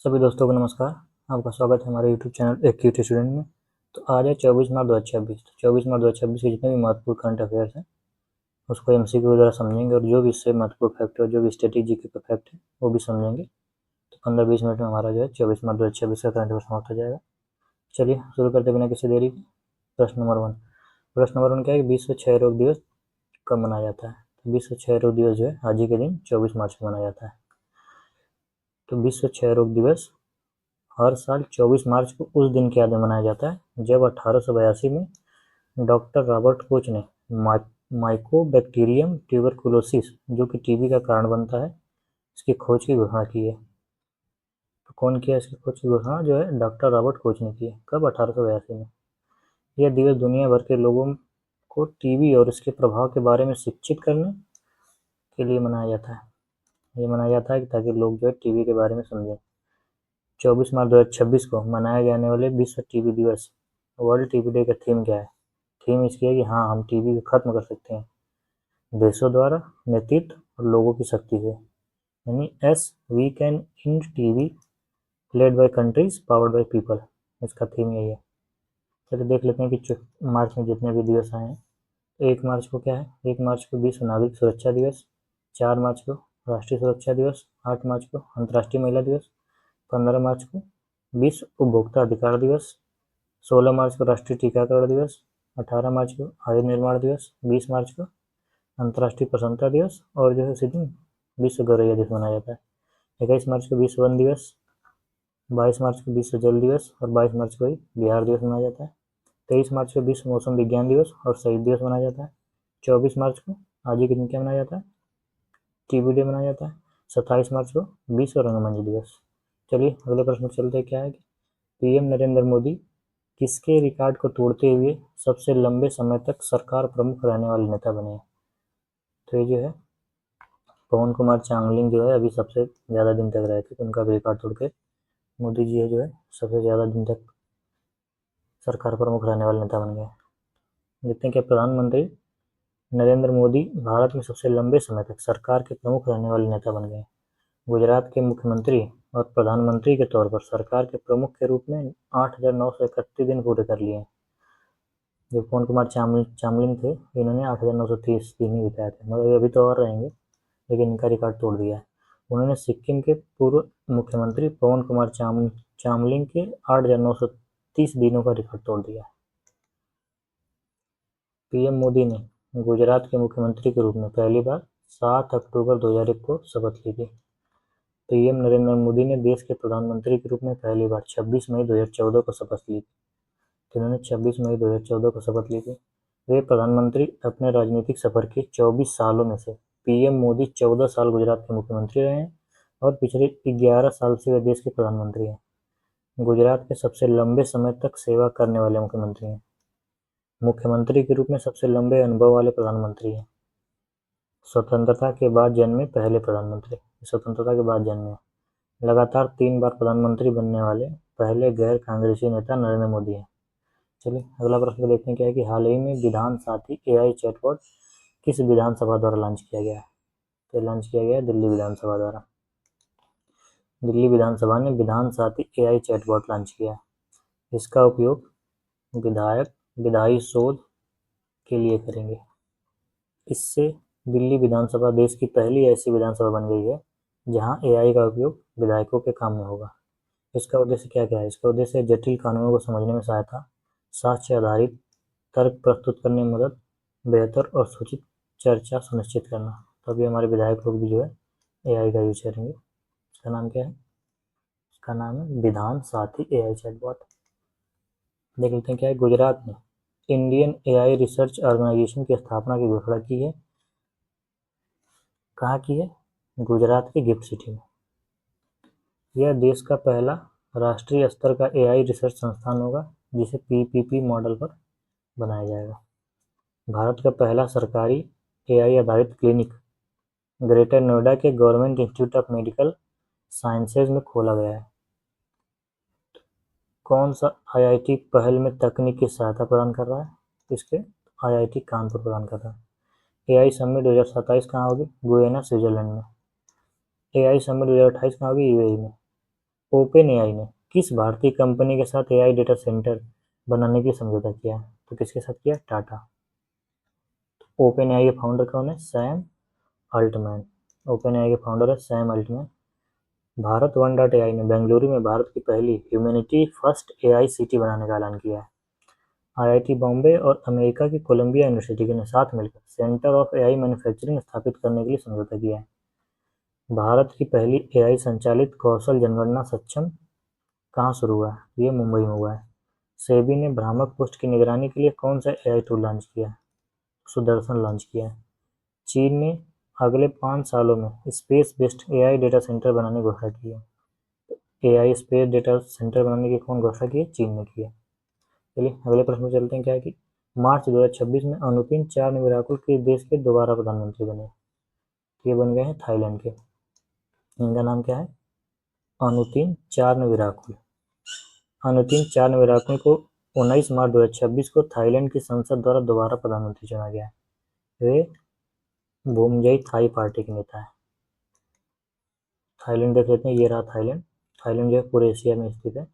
सभी दोस्तों को नमस्कार। आपका स्वागत है हमारे यूट्यूब चैनल एक क्यूटी स्टूडेंट में। तो आज है 24 मार्च 2026। तो 24 मार्च 2026 के जितने भी महत्वपूर्ण करंट अफेयर्स हैं उसको एमसीक्यू के द्वारा समझेंगे, और जो भी इससे महत्वपूर्ण फैक्ट है और जो भी स्ट्रेटेजी के फैक्ट है वो भी समझेंगे। तो 15-20 मिनट में हमारा जो है 24 मार्च 2026 का करंट अफेयर समाप्त हो जाएगा। चलिए शुरू करते बिना किसी देरी के। प्रश्न नंबर 1 क्या है कि विश्व क्षय रोग दिवस कब मनाया जाता है? तो विश्व क्षय रोग दिवस जो है आज ही के दिन 24 मार्च को मनाया जाता है। तो विश्व क्षय रोग दिवस हर साल 24 मार्च को उस दिन की याद में मनाया जाता है जब 1882 में डॉक्टर रॉबर्ट कोच ने माइकोबैक्टीरियम ट्यूबरकुलोसिस, जो कि टीबी का कारण बनता है, इसकी खोज की घोषणा की है। तो कौन किया इसकी खोज की घोषणा? जो है डॉक्टर रॉबर्ट कोच ने की है। कब? 1882 में। यह दिवस दुनिया भर के लोगों को टीबी और इसके प्रभाव के बारे में शिक्षित करने के लिए मनाया जाता है। ये मनाया जाता है ताकि लोग जो है टीबी के बारे में समझें। 24 मार्च 2026 को मनाए जाने वाले विश्व टीबी दिवस, वर्ल्ड टीबी डे का थीम क्या है? थीम इसकी है कि हाँ, हम टीबी को खत्म कर सकते हैं देशों द्वारा, नेतृत्व और लोगों की शक्ति से। यानी as we can end TB led by countries powered by people, इसका थीम यही है। चलिए देख लेते हैं कि मार्च में जितने भी दिवस आए हैं। तो 1 मार्च को क्या है? 1 मार्च को विश्व नागरिक सुरक्षा दिवस, 4 मार्च को राष्ट्रीय सुरक्षा दिवस, 8 मार्च को अंतर्राष्ट्रीय महिला दिवस, 15 मार्च को विश्व उपभोक्ता अधिकार दिवस, 16 मार्च को राष्ट्रीय टीकाकरण दिवस, 18 मार्च को आयुर्वेद निर्माण दिवस, 20 मार्च को अंतर्राष्ट्रीय प्रसन्नता दिवस, और जो है उसी दिन विश्व गौरैया दिवस मनाया जाता है। 21 मार्च को विश्व वन दिवस, 22 मार्च को विश्व जल दिवस, और 22 मार्च को ही बिहार दिवस मनाया जाता है। 23 मार्च को विश्व मौसम विज्ञान दिवस और शहीद दिवस मनाया जाता है। 24 मार्च को आज ही के दिन क्या मनाया जाता है? टीबी डे मनाया जाता है। 27 मार्च को विश्व रंगमंच दिवस। चलिए अगले प्रश्न पर चलते हैं। क्या है कि पीएम नरेंद्र मोदी किसके रिकॉर्ड को तोड़ते हुए सबसे लंबे समय तक सरकार प्रमुख रहने वाले नेता बने हैं? तो ये जो है पवन कुमार चामलिंग जो है अभी सबसे ज़्यादा दिन तक रहे थे, तो उनका भी रिकॉर्ड तोड़ के मोदी जी है जो है सबसे ज़्यादा दिन तक सरकार प्रमुख रहने वाले नेता बन गए। देखते हैं क्या प्रधानमंत्री नरेंद्र मोदी भारत में सबसे लंबे समय तक सरकार के प्रमुख रहने वाले नेता बन गए। गुजरात के मुख्यमंत्री और प्रधानमंत्री के तौर पर सरकार के प्रमुख के रूप में 8,931 दिन पूरे कर लिए हैं। जो पवन कुमार चामलिंग थे, इन्होंने 8,930 दिन ही बिताए थे, मगर अभी तो और रहेंगे, लेकिन इनका रिकॉर्ड तोड़ दिया है। उन्होंने सिक्किम के पूर्व मुख्यमंत्री पवन कुमार चामलिंग के 8,930 दिनों का रिकॉर्ड तोड़ दिया है। पीएम मोदी ने गुजरात के मुख्यमंत्री के रूप में पहली बार 7 अक्टूबर 2001 को शपथ ली थी। पीएम नरेंद्र मोदी ने देश के प्रधानमंत्री के रूप में पहली बार 26 मई 2014 को शपथ ली थी। तो इन्होंने 26 मई 2014 को शपथ ली थी। वे प्रधानमंत्री अपने राजनीतिक सफर के 24 सालों में से पीएम मोदी 14 साल गुजरात के मुख्यमंत्री रहे हैं, और पिछले 11 साल से वे देश के प्रधानमंत्री हैं। गुजरात के सबसे लंबे समय तक सेवा करने वाले मुख्यमंत्री हैं। मुख्यमंत्री के रूप में सबसे लंबे अनुभव वाले प्रधानमंत्री हैं। स्वतंत्रता के बाद जन्मे पहले प्रधानमंत्री, स्वतंत्रता के बाद जन्मे। लगातार 3 बार प्रधानमंत्री बनने वाले पहले गैर कांग्रेसी नेता नरेंद्र मोदी हैं। चलिए अगला प्रश्न देखते हैं। क्या है कि हाल ही में विधान साथी एआई चैटबॉट किस विधानसभा द्वारा लॉन्च किया गया है? तो लॉन्च किया गया है दिल्ली विधानसभा द्वारा। दिल्ली विधानसभा ने विधान साथी एआई चैटबॉट लॉन्च किया है। इसका उपयोग विधायी शोध के लिए करेंगे। इससे दिल्ली विधानसभा देश की पहली ऐसी विधानसभा बन गई है जहां एआई का उपयोग विधायकों के काम में होगा। इसका उद्देश्य क्या क्या है? इसका उद्देश्य जटिल कानूनों को समझने में सहायता, साक्ष्य आधारित तर्क प्रस्तुत करने में मदद, बेहतर और सूचित चर्चा सुनिश्चित करना। तो अभी हमारे विधायक लोग भी जो है एआई का यूज करेंगे। इसका नाम क्या है? इसका नाम है विधान साथी एआई चैटबॉट। देख लेते हैं क्या है। गुजरात ने इंडियन एआई रिसर्च ऑर्गेनाइजेशन की स्थापना की घोषणा की है। कहाँ की है? गुजरात के गिफ्ट सिटी में। यह देश का पहला राष्ट्रीय स्तर का एआई रिसर्च संस्थान होगा जिसे पीपीपी मॉडल पर बनाया जाएगा। भारत का पहला सरकारी एआई आधारित क्लिनिक ग्रेटर नोएडा के government institute of medical sciences में खोला गया है। कौन सा आईआईटी पहल में तकनीक की सहायता प्रदान कर रहा है? इसके आईआईटी कानपुर प्रदान कर रहा है। एआई समिट 2027 कहाँ होगी? गुयाना, स्विट्जरलैंड में। एआई समिट 2028 कहाँ होगी? यूएई में। ओपन एआई ने किस भारतीय कंपनी के साथ एआई डेटा सेंटर बनाने के लिए समझौता किया? तो किसके साथ किया? टाटा। ओपन एआई के फाउंडर कौन है? Sam Altman. ओपन एआई के फाउंडर है सैम अल्टमैन। भारत 1.ai ने बेंगलुरु में भारत की पहली ह्यूमैनिटी फर्स्ट एआई सिटी बनाने का ऐलान किया है। आईआईटी बॉम्बे और अमेरिका की कोलंबिया यूनिवर्सिटी ने साथ मिलकर सेंटर ऑफ एआई मैन्युफैक्चरिंग स्थापित करने के लिए समझौता किया है। भारत की पहली एआई संचालित कौशल जनगणना सक्षम कहाँ शुरू हुआ है? ये मुंबई में हुआ है। सेबी ने भ्रामक पोस्ट की निगरानी के लिए कौन सा एआई टूल लॉन्च किया है? सुदर्शन लॉन्च किया है। चीन ने अगले 5 सालों में space based AI data centre बनाने की घोषणा की है। एआई स्पेस डेटा सेंटर बनाने की कौन घोषणा की है? चीन ने की है। चलिए अगले प्रश्न में चलते हैं। क्या है कि मार्च 2026 में अनुपिन चारनविराकुल किस देश के दोबारा प्रधानमंत्री बने? ये बन गए हैं थाईलैंड के। इनका नाम क्या है? अनुपिन चारनविराकुल। अनुपिन चारनविराकुल को 19 मार्च 2026 को थाईलैंड की संसद द्वारा दोबारा प्रधानमंत्री चुना गया है। वे भूमजयी थाई पार्टी के नेता है। थाईलैंड देख लेते हैं। ये रहा थाईलैंड। थाईलैंड जो है पूरे एशिया में स्थित है।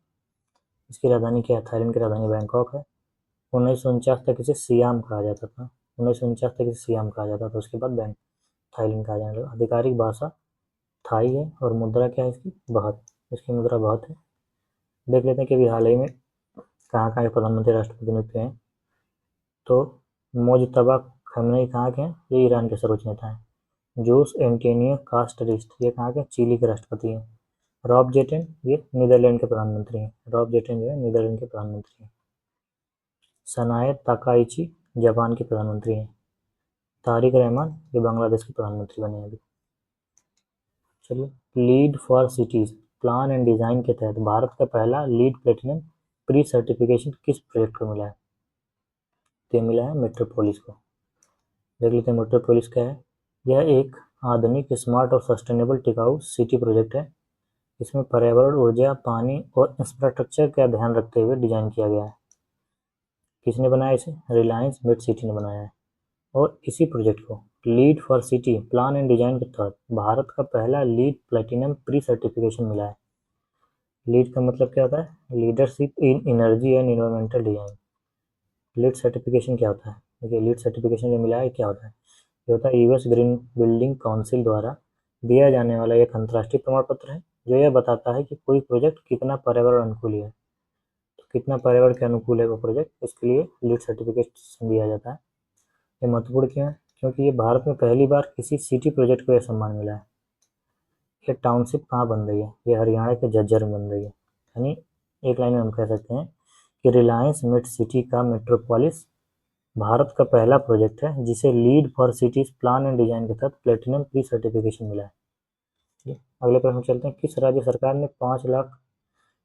इसकी राजधानी क्या है? थाईलैंड की राजधानी बैंकॉक है। 1949 तक इसे सियाम कहा जाता था। 1949 तक इसे सियाम कहा जाता था। उसके बाद बैंक थाईलैंड कहा जाने लगा। आधिकारिक भाषा थाई है और मुद्रा क्या है इसकी? बाहत। इसकी मुद्रा बाहत है। देख लेते हैं कि अभी हाल ही में कहाँ कहाँ के प्रधानमंत्री राष्ट्रपति नियुक्त हुए हैं। तो मोजतबा खमेनी कहाँ के हैं? ये ईरान के सर्वोच्च नेता हैं। जोस एंटोनियो कास्टरिस्ट ये कहाँ के? चिली के राष्ट्रपति हैं। रॉब जेटेन ये नीदरलैंड के प्रधानमंत्री हैं। रॉब जेटेन जो है नीदरलैंड के प्रधानमंत्री हैं। सनाए ताकाइची जापान के प्रधानमंत्री हैं। तारिक रहमान ये बांग्लादेश के प्रधानमंत्री बने हैं अभी। चलिए lead for cities plan and design के तहत भारत का पहला लीड प्लेटिनम प्री सर्टिफिकेशन किस प्रोजेक्ट को मिला है? तो मिला है मेट्रोपोलिस को। देख लेते हैं मेट्रोपोलिस क्या है। यह एक आधुनिक स्मार्ट और सस्टेनेबल टिकाऊ सिटी प्रोजेक्ट है। इसमें पर्यावरण, ऊर्जा, पानी और इंफ्रास्ट्रक्चर का ध्यान रखते हुए डिजाइन किया गया है। किसने बनाया इसे? रिलायंस मेड सिटी ने बनाया है। और इसी प्रोजेक्ट को lead for city plan and design के तहत भारत का पहला लीड प्लेटिनम प्री सर्टिफिकेशन मिला है। लीड का मतलब क्या होता है? Leadership in energy and environmental design. Lead certification क्या होता है? देखिए लीड सर्टिफिकेशन जो मिला है क्या होता है? ये होता है यूएस ग्रीन बिल्डिंग काउंसिल द्वारा दिया जाने वाला एक अंतर्राष्ट्रीय प्रमाण पत्र है जो यह बताता है कि कोई प्रोजेक्ट कितना पर्यावरण अनुकूल है। तो कितना पर्यावरण के अनुकूल है वो प्रोजेक्ट, इसके लिए लीड सर्टिफिकेशन दिया जाता है। ये महत्वपूर्ण क्यों है? क्योंकि ये भारत में पहली बार किसी सिटी प्रोजेक्ट को यह सम्मान मिला है। ये टाउनशिप कहाँ बन रही है? ये हरियाणा के झज्जर में बन रही है। यानी एक लाइन में हम कह सकते हैं कि रिलायंस मेड सिटी का मेट्रोपोलिस भारत का पहला प्रोजेक्ट है जिसे lead for cities plan and design के तहत प्लेटिनम प्री सर्टिफिकेशन मिला है। अगले प्रश्न चलते हैं। किस राज्य सरकार ने 5 लाख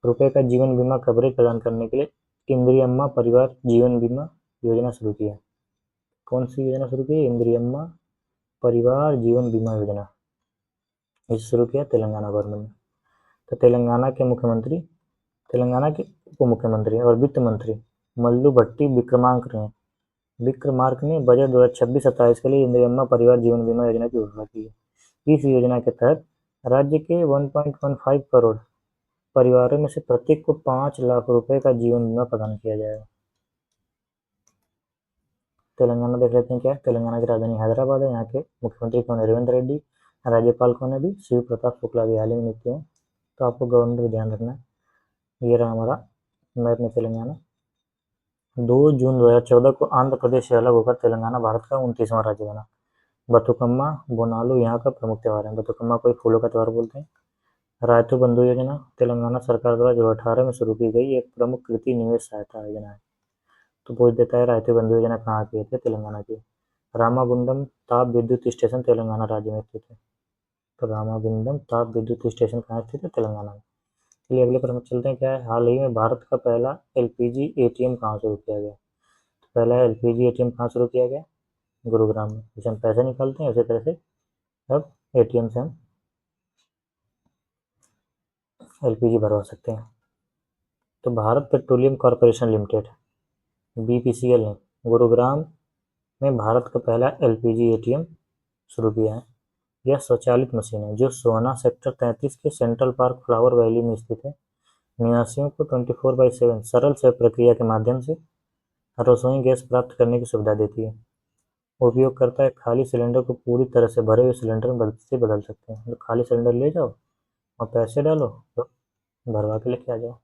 रुपए का जीवन बीमा कवरेज प्रदान करने के लिए इंदिरम्मा परिवार जीवन बीमा योजना शुरू की है? कौन सी योजना शुरू की है? इंदिरम्मा परिवार जीवन बीमा योजना। इसे शुरू किया तेलंगाना गवर्नमेंट ने। तो तेलंगाना के उप मुख्यमंत्री और वित्त मंत्री मल्लू भट्टी विक्रमार्क ने बजट 2026-27 के लिए इंदिरम्मा परिवार जीवन बीमा योजना की घोषणा की है। इस योजना के तहत राज्य के 1.15 करोड़ परिवारों में से प्रत्येक को 5 लाख रुपए का जीवन बीमा प्रदान किया जाएगा। तेलंगाना देख लेते हैं क्या है। तेलंगाना की राजधानी हैदराबाद है। यहाँ के मुख्यमंत्री कौन है? रेवंत रेड्डी। राज्यपाल कौन है? अभी शिव प्रताप शुक्ला भी हाल ही में नियुक्त हुए। तो आपको गवर्नर भी ध्यान रखना है। ये रहा हमारा मैप में तेलंगाना। 2 जून 2014 को आंध्र प्रदेश से अलग होकर तेलंगाना भारत का 29वां राज्य बना। बतुकम्मा बोनालू यहाँ का प्रमुख त्यौहार है। बतुकम्मा को फूलों का त्यौहार बोलते हैं। रायतू बंधु योजना तेलंगाना सरकार द्वारा 2018 में शुरू की गई एक प्रमुख कृषि निवेश सहायता योजना है। तो पूछ देता है रायतू बंधु योजना कहाँ की है? तो तेलंगाना की। रामागुंडम ताप विद्युत स्टेशन तेलंगाना राज्य में स्थित है। तो रामागुंडम ताप विद्युत स्टेशन कहाँ स्थित है? तेलंगाना में। चलिए अगले प्रश्न चलते हैं। क्या है? हाल ही में भारत का पहला एलपीजी एटीएम कहाँ शुरू किया गया? पहला एलपीजी एटीएम कहाँ शुरू किया गया? गुरुग्राम में। जैसे हम पैसे निकालते हैं उसी तरह से अब एटीएम से हम एलपीजी भरवा सकते हैं। तो Bharat petroleum corporation limited BPCL ने गुरुग्राम में भारत का पहला एलपीजी एटीएम शुरू किया है। यह स्वचालित मशीन है जो सोहना सेक्टर 33 के सेंट्रल पार्क फ्लावर वैली में स्थित है। निवासियों को 24/7 सरल सेवा प्रक्रिया के माध्यम से रसोई गैस प्राप्त करने की सुविधा देती है। उपयोगकर्ता एक खाली सिलेंडर को पूरी तरह से भरे हुए सिलेंडर में से बदल सकते हैं। तो खाली सिलेंडर ले जाओ और पैसे डालो तो भरवा के लेके आ जाओ।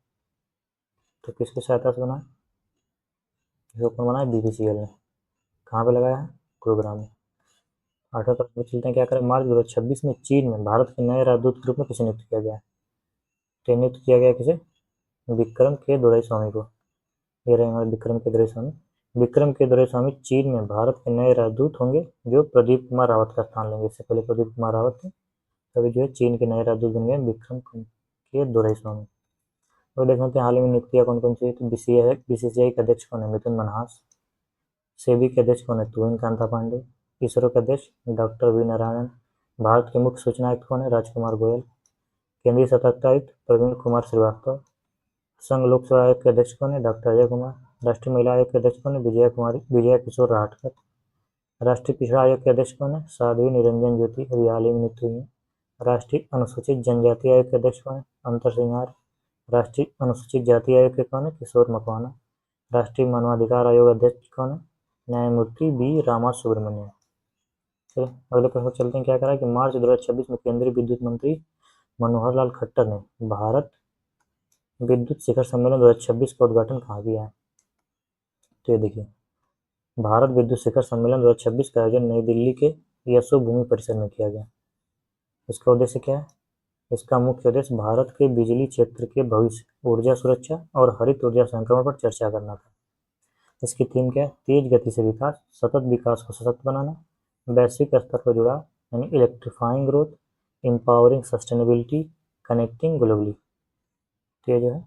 तो किसकी सहायता से बना है? इसको कौन बनाया? BPCL ने। कहाँ पे लगाया है? गुरुग्राम में। 8वें प्रश्न पे चलते हैं। क्या करें? मार्च 2026 में चीन में भारत के नए राजदूत के रूप में किसे नियुक्त किया गया है? तो नियुक्त किया गया किसे? विक्रम के दोराईस्वामी को। ये रहे हमारे विक्रम के दोराईस्वामी। विक्रम के दोराईस्वामी चीन में भारत के नए राजदूत होंगे जो प्रदीप कुमार रावत का स्थान लेंगे। इससे पहले प्रदीप कुमार रावत थे, तभी जो है चीन के नए राजदूत बन गए विक्रम के दोराईस्वामी। तो देख सकते हैं हाल ही में नियुक्तियां कौन कौन सी है। तो BCCI के अध्यक्ष कौन है? मिथुन मनहास। सेबी के अध्यक्ष कौन है? तुहिन कांता पांडे। इसरो के अध्यक्ष डॉक्टर वी नारायणन। भारत के मुख्य सूचना आयुक्त कौन है? राजकुमार गोयल। केंद्रीय सतर्कता आयुक्त प्रवीण कुमार श्रीवास्तव। संघ लोक सेवा आयोग के अध्यक्ष कौन है? डॉक्टर अजय कुमार। राष्ट्रीय महिला आयोग के अध्यक्ष कौन है? विजया किशोर राहटकर। राष्ट्रीय पिछड़ा आयोग के अध्यक्ष कौन है? साध्वी निरंजन ज्योति, अभी हाल ही में नियुक्त हुई है। राष्ट्रीय अनुसूचित जनजाति आयोग के अध्यक्ष कौन है? अंतर सिंह आर्य। राष्ट्रीय अनुसूचित जाति आयोग के कौन है? किशोर मकवाना। राष्ट्रीय मानवाधिकार आयोग अध्यक्ष कौन है? न्यायमूर्ति बी रामा सुब्रमण्यम। चलिए अगले प्रश्न पर चलते हैं। क्या करा कि मार्च 2026 में केंद्रीय विद्युत मंत्री मनोहर लाल खट्टर ने भारत विद्युत शिखर सम्मेलन 2026 का उद्घाटन कहाँ किया है? तो ये देखिए, भारत विद्युत शिखर सम्मेलन 2026 का आयोजन नई दिल्ली के यशोभूमि परिसर में किया गया। इसका उद्देश्य क्या है? इसका मुख्य उद्देश्य भारत के बिजली क्षेत्र के भविष्य, ऊर्जा सुरक्षा और हरित ऊर्जा संक्रमण पर चर्चा करना था। इसकी थीम क्या है? तेज गति से विकास, सतत विकास को सशक्त बनाना, वैश्विक स्तर पर जुड़ाव यानी electrifying growth, empowering sustainability, connecting globally. तो ये जो है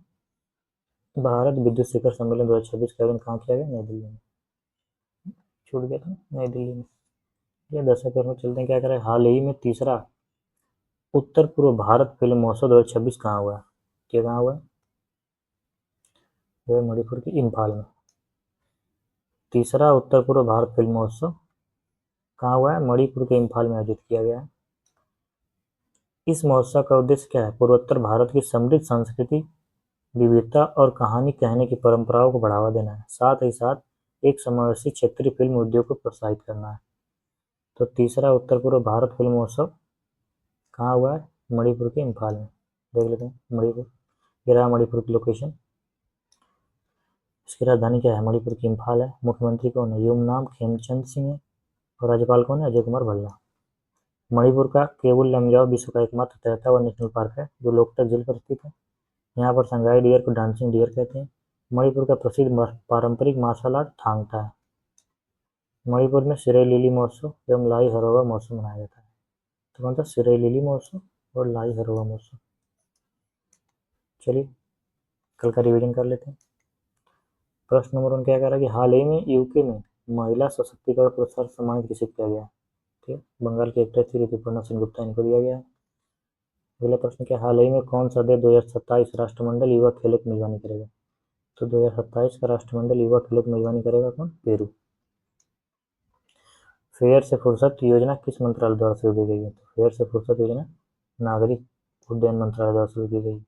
भारत विद्युत शिखर सम्मेलन 2026 का आयोजन कहाँ किया गया? नई दिल्ली में। छूट गया था नई दिल्ली में। ये 10वें प्रश्न में चलते हैं। क्या करें? हाल ही में तीसरा उत्तर पूर्व भारत फिल्म महोत्सव 2026 कहाँ हुआ है? क्या कहाँ हुआ है? जो है मणिपुर के इम्फाल में। तीसरा उत्तर पूर्व भारत फिल्म महोत्सव कहाँ हुआ है? मणिपुर के इम्फाल में आयोजित किया गया है। इस महोत्सव का उद्देश्य क्या है? पूर्वोत्तर भारत की समृद्ध संस्कृति, विविधता और कहानी कहने की परंपराओं को बढ़ावा देना है, साथ ही साथ एक समावेशी क्षेत्रीय फिल्म उद्योग को प्रोत्साहित करना है। तो तीसरा उत्तर पूर्व भारत फिल्म महोत्सव कहाँ हुआ है? मणिपुर के इम्फाल में। देख लेते हैं मणिपुर। ये रहा मणिपुर की लोकेशन। इसकी राजधानी क्या है? मणिपुर की इम्फाल है। मुख्यमंत्री कौन है? युमनाम खेमचंद सिंह है। और राज्यपाल कौन है? अजय कुमार भल्ला। मणिपुर का केबुल लमजाओ विश्व का एकमात्र तैरता हुआ नेशनल पार्क है जो लोकतक झील पर स्थित है। यहाँ पर संगाई डियर को डांसिंग डियर कहते हैं। मणिपुर का प्रसिद्ध पारंपरिक मार्शल आर्ट थांग ता है। मणिपुर में सिरई लिली महोत्सव एवं लाई हरोवा महोत्सव मनाया जाता है। तो कौन सा? सिरई लिली महोत्सव और लाई हरोवा महोत्सव। चलिए कल का रिवीजन कर लेते हैं। प्रश्न नंबर 1 क्या कह रहा है कि हाल ही में यूके में महिला सशक्तिकरण पुरस्कार सम्मानित किसे किया गया? ठीक है, बंगाल की एक्ट्रेस थी ऋतुपर्णा सेनगुप्ता, इनको दिया गया है। अगला प्रश्न क्या? हाल ही में कौन सा देश 2027 राष्ट्रमंडल युवा खेलों की मेजबानी करेगा? तो 2027 का राष्ट्रमंडल युवा खेलों की मेजबानी करेगा कौन? पेरू। फेयर से फुर्सत योजना किस मंत्रालय द्वारा शुरू की गई है? तो फेयर से फुर्सत योजना नागरिक उड्डयन मंत्रालय द्वारा शुरू की गई।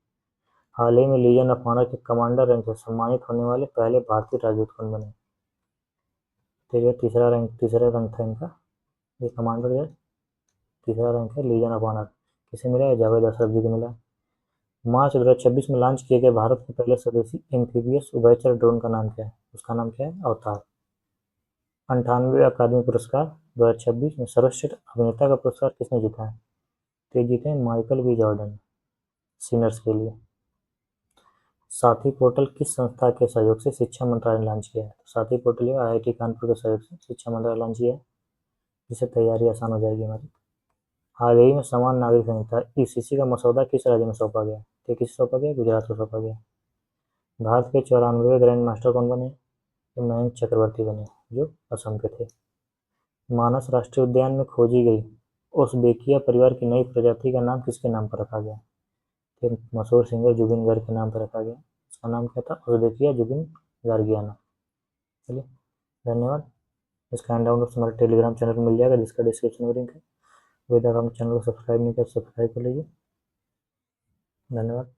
हाल ही में लीजन ऑफ ऑनर के कमांडर रैंक से सम्मानित होने वाले पहले भारतीय राजदूत कौन बने? तो ये तीसरा रैंक था इनका। ये कमांडर जो है तीसरा रैंक है लीजन ऑफ ऑनर। किसे मिला है? जावेद अशरफ जी को मिला। मार्च 2026 में लॉन्च किए गए भारत के पहले स्वदेशी एम्फीबियस उभयचर ड्रोन का नाम क्या है? उसका नाम क्या है? अवतार। 98वें अकादमी पुरस्कार 2026 में सर्वश्रेष्ठ अभिनेता का पुरस्कार किसने जीता है? तो ये जीते हैं माइकल बी जॉर्डन, सिनर्स के लिए। साथी पोर्टल किस संस्था के सहयोग से शिक्षा मंत्रालय ने लॉन्च किया है? साथी पोर्टल IIT कानपुर के सहयोग से शिक्षा मंत्रालय लॉन्च किया है, जिससे तैयारी आसान हो जाएगी हमारी। हाल ही में समान नागरिक संहिता ECC का मसौदा किस राज्य में सौंपा गया? तो किसे सौंपा गया? गुजरात को सौंपा गया। भारत के 94वें ग्रैंड मास्टर कौन बने? तो मयंक चक्रवर्ती बने, जो असम के थे। मानस राष्ट्रीय उद्यान में खोजी गई ओसबेकिया परिवार की नई प्रजाति का नाम किसके नाम पर रखा गया? तो मशहूर सिंगर जुबिन गर्ग के नाम पर रखा गया। इसका नाम क्या था? ओसबेकिया जुबिन गार्गियाना। चलिए धन्यवाद। इसका हैंड डाउनलोड हमारे टेलीग्राम चैनल पर मिल जाएगा, जिसका डिस्क्रिप्शन में लिंक है। अभी तक हम चैनल को सब्सक्राइब नहीं किया, सब्सक्राइब कर लीजिए। धन्यवाद।